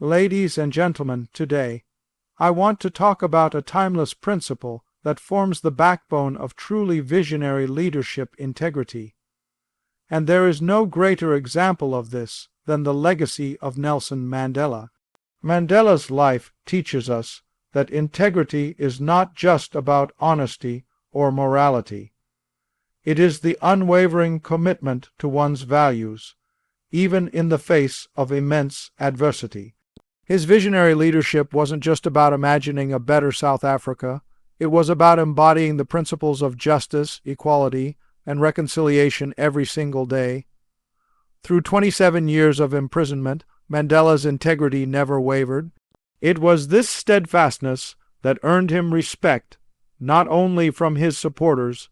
Ladies and gentlemen, today, I want to talk about a timeless principle that forms the backbone of truly visionary leadership: integrity. And there is no greater example of this than the legacy of Nelson Mandela. Mandela's life teaches us that integrity is not just about honesty or morality. It is the unwavering commitment to one's values, even in the face of immense adversity. His visionary leadership wasn't just about imagining a better South Africa. It was about embodying the principles of justice, equality, and reconciliation every single day. Through 27 years of imprisonment, Mandela's integrity never wavered. It was this steadfastness that earned him respect, not only from his supporters,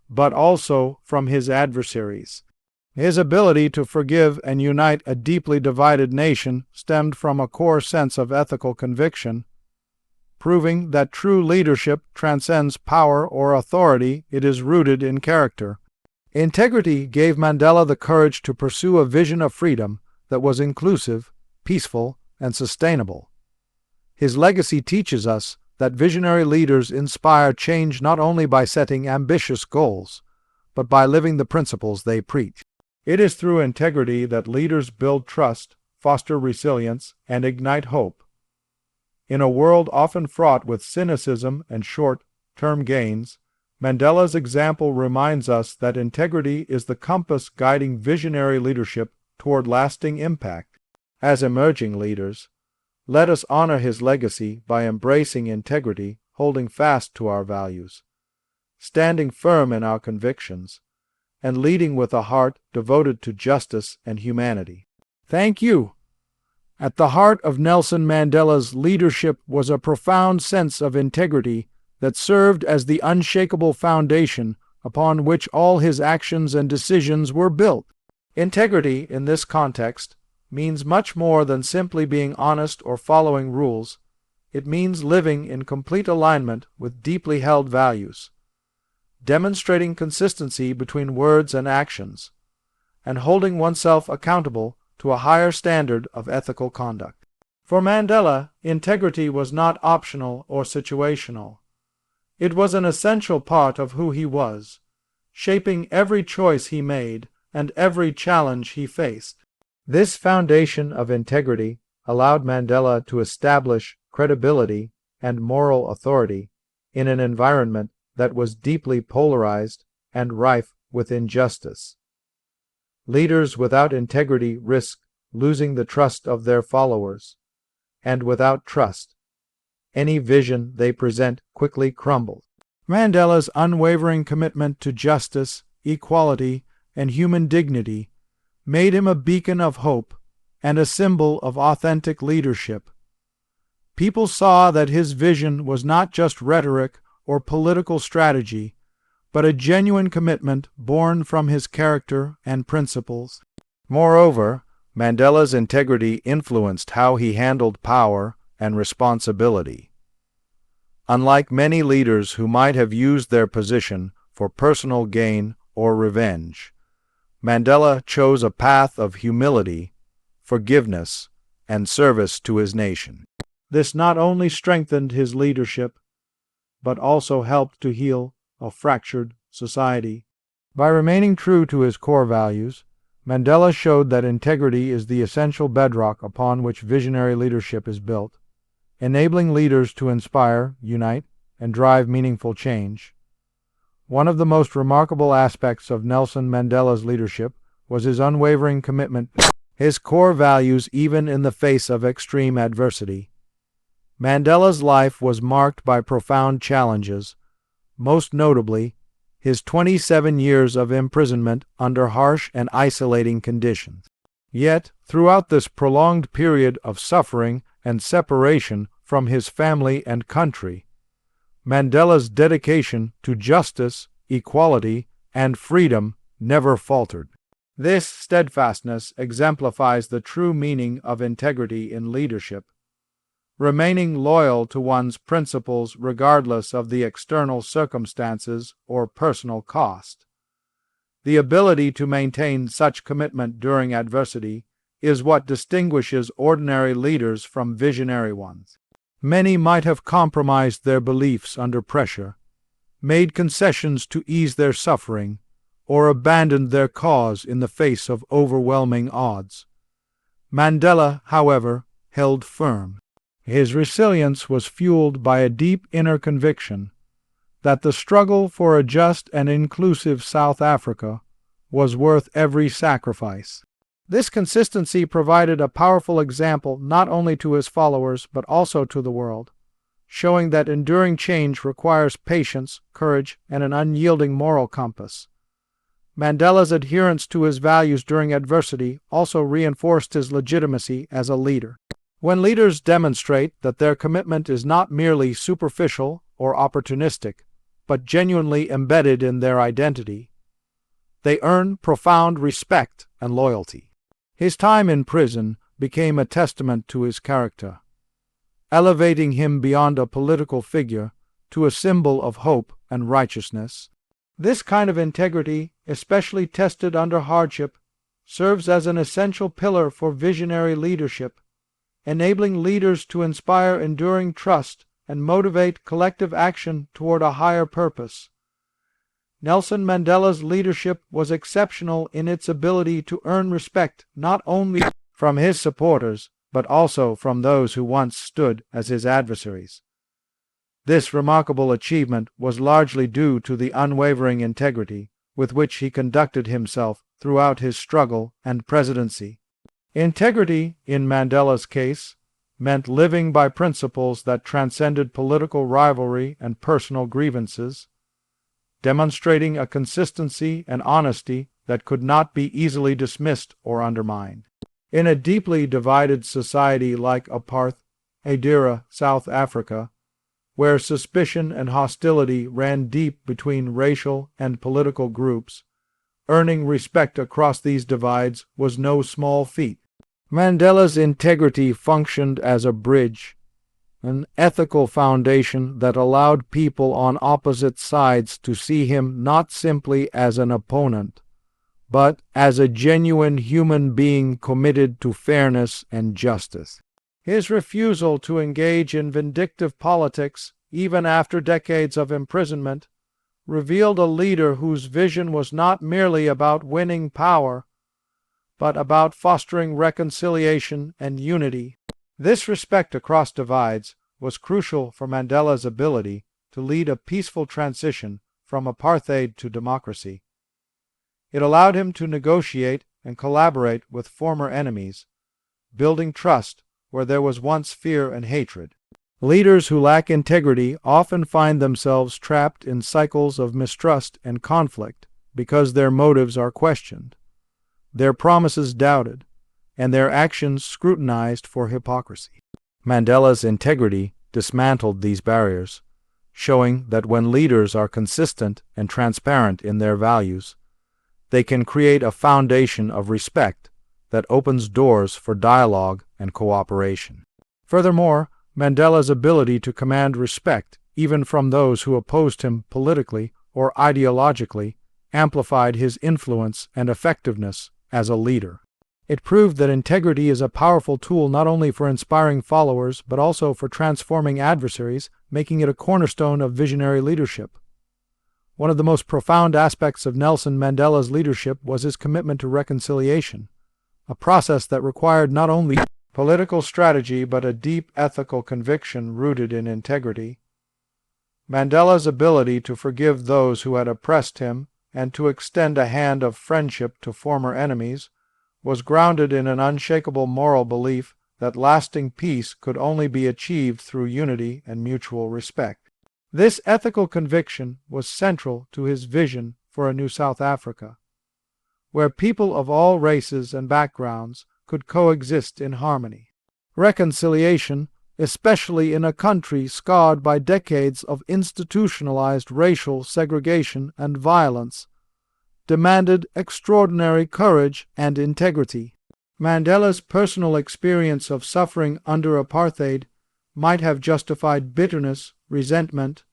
but also from his adversaries. His ability to forgive and unite a deeply divided nation stemmed from a core sense of ethical conviction, proving that true leadership transcends power or authority. It is rooted in character. Integrity gave Mandela the courage to pursue a vision of freedom that was inclusive, peaceful, and sustainable. His legacy teaches us that visionary leaders inspire change not only by setting ambitious goals, but by living the principles they preach. It is through integrity that leaders build trust, foster resilience, and ignite hope. In a world often fraught with cynicism and short-term gains, Mandela's example reminds us that integrity is the compass guiding visionary leadership toward lasting impact. As emerging leaders, let us honor his legacy by embracing integrity, holding fast to our values, standing firm in our convictions, and leading with a heart devoted to justice and humanity. Thank you. At the heart of Nelson Mandela's leadership was a profound sense of integrity that served as the unshakable foundation upon which all his actions and decisions were built. Integrity, in this context, means much more than simply being honest or following rules. It means living in complete alignment with deeply held values, demonstrating consistency between words and actions, and holding oneself accountable to a higher standard of ethical conduct. For Mandela, integrity was not optional or situational. It was an essential part of who he was, shaping every choice he made and every challenge he faced. This foundation of integrity allowed Mandela to establish credibility and moral authority in an environment that was deeply polarized and rife with injustice. Leaders without integrity risk losing the trust of their followers, and without trust, any vision they present quickly crumbles. Mandela's unwavering commitment to justice, equality, and human dignity made him a beacon of hope and a symbol of authentic leadership. People saw that his vision was not just rhetoric or political strategy, but a genuine commitment born from his character and principles. Moreover, Mandela's integrity influenced how he handled power and responsibility. Unlike many leaders who might have used their position for personal gain or revenge, Mandela chose a path of humility, forgiveness, and service to his nation. This not only strengthened his leadership, but also helped to heal a fractured society. By remaining true to his core values, Mandela showed that integrity is the essential bedrock upon which visionary leadership is built, enabling leaders to inspire, unite, and drive meaningful change. One of the most remarkable aspects of Nelson Mandela's leadership was his unwavering commitment to his core values even in the face of extreme adversity. Mandela's life was marked by profound challenges, most notably his 27 years of imprisonment under harsh and isolating conditions. Yet, throughout this prolonged period of suffering and separation from his family and country, Mandela's dedication to justice, equality, and freedom never faltered. This steadfastness exemplifies the true meaning of integrity in leadership, remaining loyal to one's principles regardless of the external circumstances or personal cost. The ability to maintain such commitment during adversity is what distinguishes ordinary leaders from visionary ones. Many might have compromised their beliefs under pressure, made concessions to ease their suffering, or abandoned their cause in the face of overwhelming odds. Mandela, however, held firm. His resilience was fueled by a deep inner conviction that the struggle for a just and inclusive South Africa was worth every sacrifice. This consistency provided a powerful example not only to his followers but also to the world, showing that enduring change requires patience, courage, and an unyielding moral compass. Mandela's adherence to his values during adversity also reinforced his legitimacy as a leader. When leaders demonstrate that their commitment is not merely superficial or opportunistic, but genuinely embedded in their identity, they earn profound respect and loyalty. His time in prison became a testament to his character, elevating him beyond a political figure to a symbol of hope and righteousness. This kind of integrity, especially tested under hardship, serves as an essential pillar for visionary leadership, enabling leaders to inspire enduring trust and motivate collective action toward a higher purpose. Nelson Mandela's leadership was exceptional in its ability to earn respect not only from his supporters, but also from those who once stood as his adversaries. This remarkable achievement was largely due to the unwavering integrity with which he conducted himself throughout his struggle and presidency. Integrity, in Mandela's case, meant living by principles that transcended political rivalry and personal grievances, demonstrating a consistency and honesty that could not be easily dismissed or undermined. In a deeply divided society like apartheid-era South Africa, where suspicion and hostility ran deep between racial and political groups, earning respect across these divides was no small feat. Mandela's integrity functioned as a bridge, an ethical foundation that allowed people on opposite sides to see him not simply as an opponent, but as a genuine human being committed to fairness and justice. His refusal to engage in vindictive politics, even after decades of imprisonment, revealed a leader whose vision was not merely about winning power, but about fostering reconciliation and unity. This respect across divides was crucial for Mandela's ability to lead a peaceful transition from apartheid to democracy. It allowed him to negotiate and collaborate with former enemies, building trust where there was once fear and hatred. Leaders who lack integrity often find themselves trapped in cycles of mistrust and conflict because their motives are questioned, their promises doubted, and their actions scrutinized for hypocrisy. Mandela's integrity dismantled these barriers, showing that when leaders are consistent and transparent in their values, they can create a foundation of respect that opens doors for dialogue and cooperation. Furthermore, Mandela's ability to command respect, even from those who opposed him politically or ideologically, amplified his influence and effectiveness as a leader. It proved that integrity is a powerful tool not only for inspiring followers, but also for transforming adversaries, making it a cornerstone of visionary leadership. One of the most profound aspects of Nelson Mandela's leadership was his commitment to reconciliation, a process that required not only political strategy but a deep ethical conviction rooted in integrity. Mandela's ability to forgive those who had oppressed him and to extend a hand of friendship to former enemies was grounded in an unshakable moral belief that lasting peace could only be achieved through unity and mutual respect. This ethical conviction was central to his vision for a new South Africa, where people of all races and backgrounds could coexist in harmony. Reconciliation, especially in a country scarred by decades of institutionalized racial segregation and violence, demanded extraordinary courage and integrity. Mandela's personal experience of suffering under apartheid might have justified bitterness, resentment,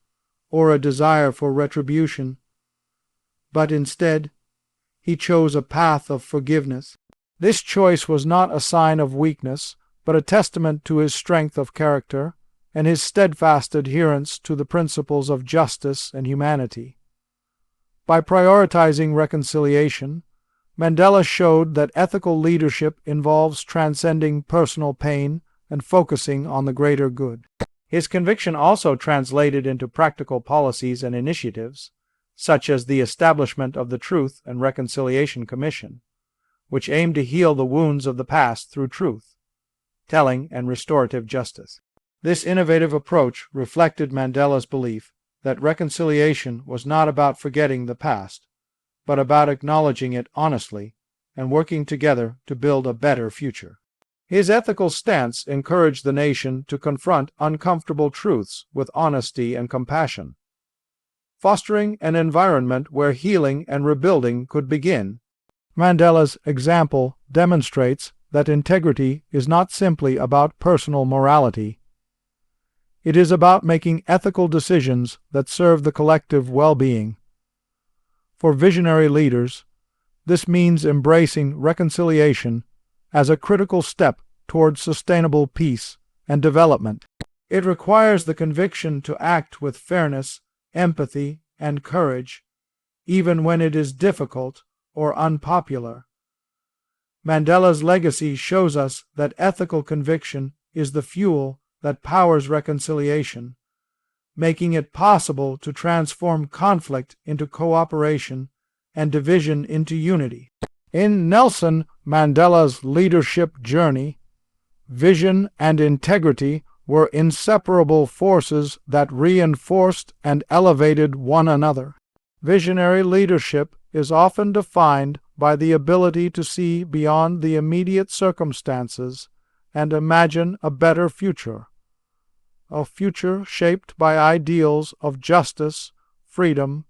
or a desire for retribution, but instead, he chose a path of forgiveness. This choice was not a sign of weakness, but a testament to his strength of character and his steadfast adherence to the principles of justice and humanity. By prioritizing reconciliation, Mandela showed that ethical leadership involves transcending personal pain and focusing on the greater good. His conviction also translated into practical policies and initiatives, such as the establishment of the Truth and Reconciliation Commission, which aimed to heal the wounds of the past through truth, telling, and restorative justice. This innovative approach reflected Mandela's belief that reconciliation was not about forgetting the past, but about acknowledging it honestly and working together to build a better future. His ethical stance encouraged the nation to confront uncomfortable truths with honesty and compassion, fostering an environment where healing and rebuilding could begin. Mandela's example demonstrates that integrity is not simply about personal morality. It is about making ethical decisions that serve the collective well-being. For visionary leaders, this means embracing reconciliation as a critical step towards sustainable peace and development. It requires the conviction to act with fairness, empathy, and courage, even when it is difficult or unpopular. Mandela's legacy shows us that ethical conviction is the fuel that powers reconciliation, making it possible to transform conflict into cooperation and division into unity. In Nelson Mandela's leadership journey, vision and integrity were inseparable forces that reinforced and elevated one another. Visionary leadership is often defined by the ability to see beyond the immediate circumstances and imagine a better future, a future shaped by ideals of justice, freedom,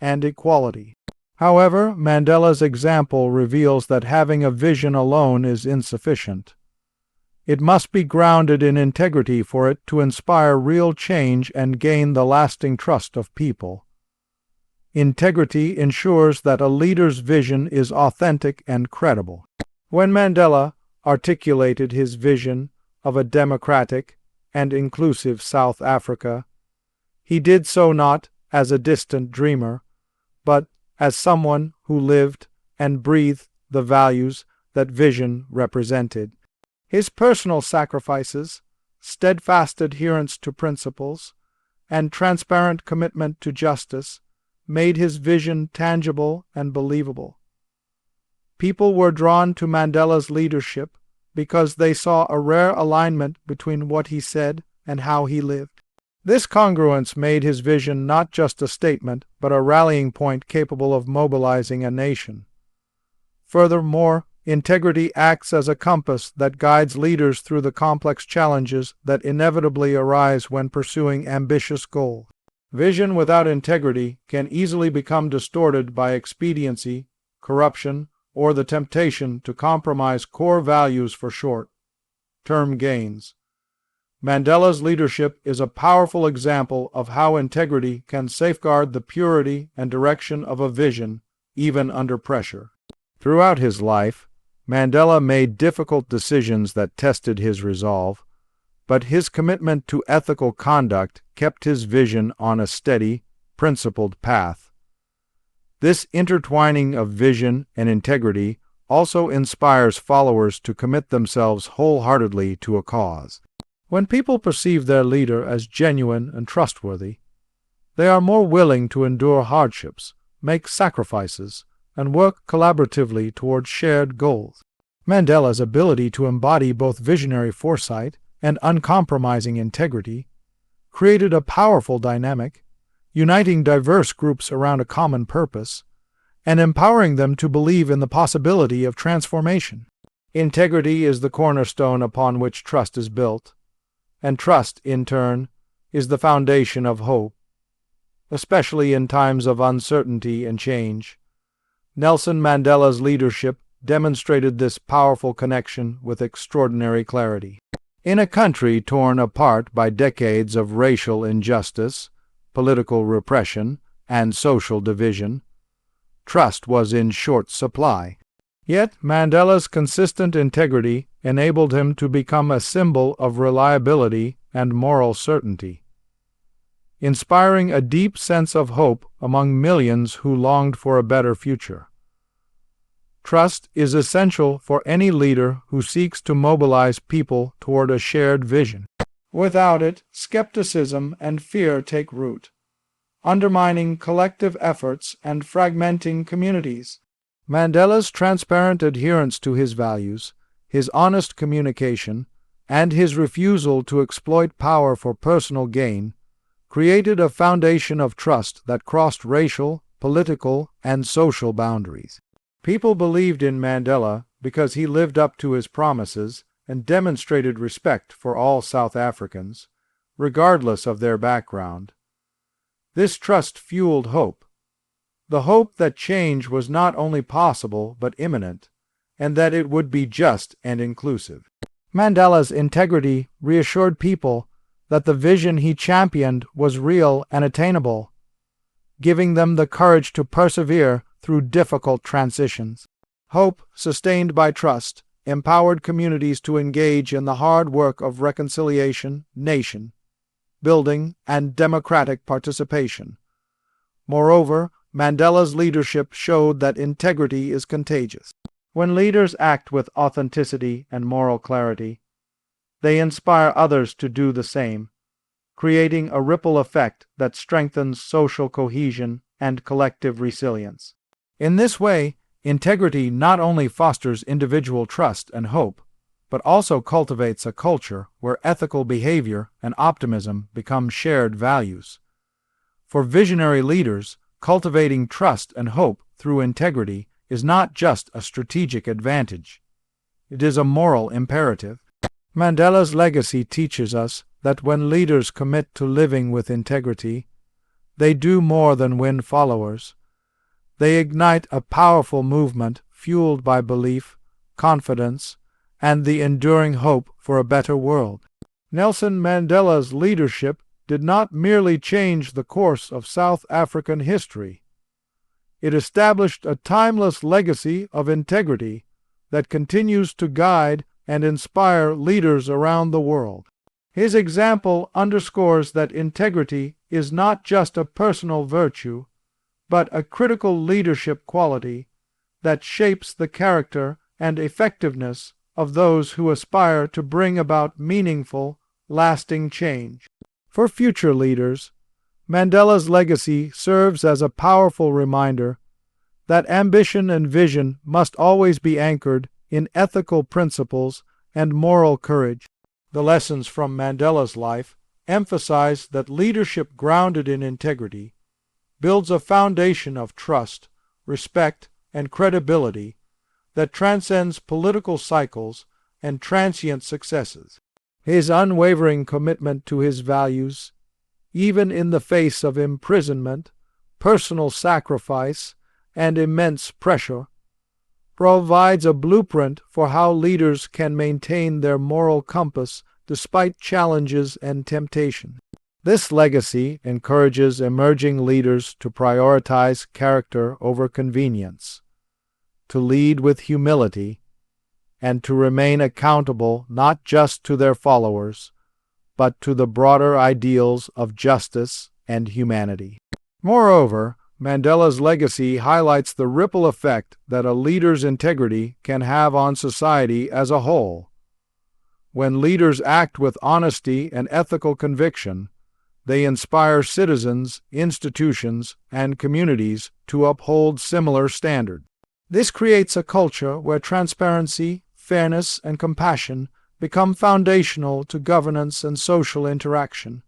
and equality. However, Mandela's example reveals that having a vision alone is insufficient. It must be grounded in integrity for it to inspire real change and gain the lasting trust of people. Integrity ensures that a leader's vision is authentic and credible. When Mandela articulated his vision of a democratic and inclusive South Africa, he did so not as a distant dreamer, but as someone who lived and breathed the values that vision represented. His personal sacrifices, steadfast adherence to principles, and transparent commitment to justice made his vision tangible and believable. People were drawn to Mandela's leadership because they saw a rare alignment between what he said and how he lived. This congruence made his vision not just a statement, but a rallying point capable of mobilizing a nation. Furthermore, integrity acts as a compass that guides leaders through the complex challenges that inevitably arise when pursuing ambitious goals. Vision without integrity can easily become distorted by expediency, corruption, or the temptation to compromise core values for short-term gains. Mandela's leadership is a powerful example of how integrity can safeguard the purity and direction of a vision, even under pressure. Throughout his life, Mandela made difficult decisions that tested his resolve, but his commitment to ethical conduct kept his vision on a steady, principled path. This intertwining of vision and integrity also inspires followers to commit themselves wholeheartedly to a cause. When people perceive their leader as genuine and trustworthy, they are more willing to endure hardships, make sacrifices, and work collaboratively towards shared goals. Mandela's ability to embody both visionary foresight and uncompromising integrity created a powerful dynamic, uniting diverse groups around a common purpose and empowering them to believe in the possibility of transformation. Integrity is the cornerstone upon which trust is built, and trust, in turn, is the foundation of hope, especially in times of uncertainty and change. Nelson Mandela's leadership demonstrated this powerful connection with extraordinary clarity. In a country torn apart by decades of racial injustice, political repression, and social division, trust was in short supply. Yet Mandela's consistent integrity enabled him to become a symbol of reliability and moral certainty, inspiring a deep sense of hope among millions who longed for a better future. Trust is essential for any leader who seeks to mobilize people toward a shared vision. Without it, skepticism and fear take root, undermining collective efforts and fragmenting communities. Mandela's transparent adherence to his values, his honest communication, and his refusal to exploit power for personal gain created a foundation of trust that crossed racial, political, and social boundaries. People believed in Mandela because he lived up to his promises and demonstrated respect for all South Africans, regardless of their background. This trust fueled hope, the hope that change was not only possible but imminent, and that it would be just and inclusive. Mandela's integrity reassured people that the vision he championed was real and attainable, giving them the courage to persevere through difficult transitions. Hope, sustained by trust, empowered communities to engage in the hard work of reconciliation, nation building, and democratic participation. Moreover, Mandela's leadership showed that integrity is contagious. When leaders act with authenticity and moral clarity, they inspire others to do the same, creating a ripple effect that strengthens social cohesion and collective resilience. In this way, integrity not only fosters individual trust and hope, but also cultivates a culture where ethical behavior and optimism become shared values. For visionary leaders, cultivating trust and hope through integrity is not just a strategic advantage. It is a moral imperative. Mandela's legacy teaches us that when leaders commit to living with integrity, they do more than win followers. They ignite a powerful movement fueled by belief, confidence, and the enduring hope for a better world. Nelson Mandela's leadership did not merely change the course of South African history. It established a timeless legacy of integrity that continues to guide and inspire leaders around the world. His example underscores that integrity is not just a personal virtue, but a critical leadership quality that shapes the character and effectiveness of those who aspire to bring about meaningful, lasting change. For future leaders, Mandela's legacy serves as a powerful reminder that ambition and vision must always be anchored in ethical principles and moral courage. The lessons from Mandela's life emphasize that leadership grounded in integrity builds a foundation of trust, respect, and credibility that transcends political cycles and transient successes. His unwavering commitment to his values, even in the face of imprisonment, personal sacrifice, and immense pressure, provides a blueprint for how leaders can maintain their moral compass despite challenges and temptation. This legacy encourages emerging leaders to prioritize character over convenience, to lead with humility, and to remain accountable not just to their followers, but to the broader ideals of justice and humanity. Moreover, Mandela's legacy highlights the ripple effect that a leader's integrity can have on society as a whole. When leaders act with honesty and ethical conviction, they inspire citizens, institutions, and communities to uphold similar standards. This creates a culture where transparency, fairness, and compassion become foundational to governance and social interaction.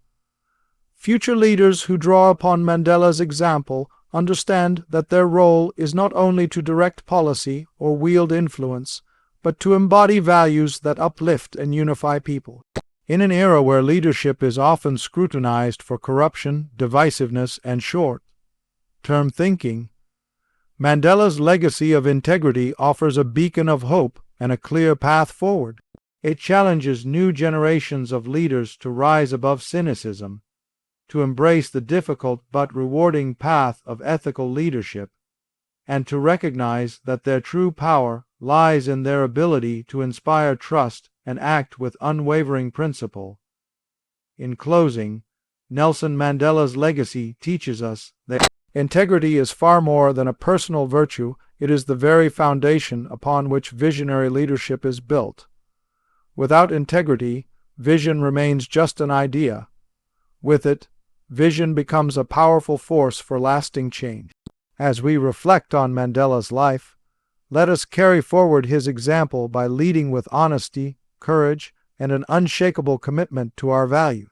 Future leaders who draw upon Mandela's example understand that their role is not only to direct policy or wield influence, but to embody values that uplift and unify people. In an era where leadership is often scrutinized for corruption, divisiveness, and short-term thinking, Mandela's legacy of integrity offers a beacon of hope and a clear path forward. It challenges new generations of leaders to rise above cynicism, to embrace the difficult but rewarding path of ethical leadership, and to recognize that their true power lies in their ability to inspire trust and act with unwavering principle. In closing, Nelson Mandela's legacy teaches us that integrity is far more than a personal virtue. It is the very foundation upon which visionary leadership is built. Without integrity, vision remains just an idea. With it, vision becomes a powerful force for lasting change. As we reflect on Mandela's life, let us carry forward his example by leading with honesty, courage, and an unshakable commitment to our values.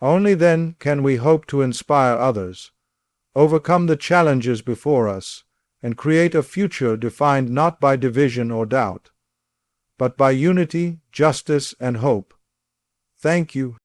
Only then can we hope to inspire others, overcome the challenges before us, and create a future defined not by division or doubt, but by unity, justice, and hope. Thank you.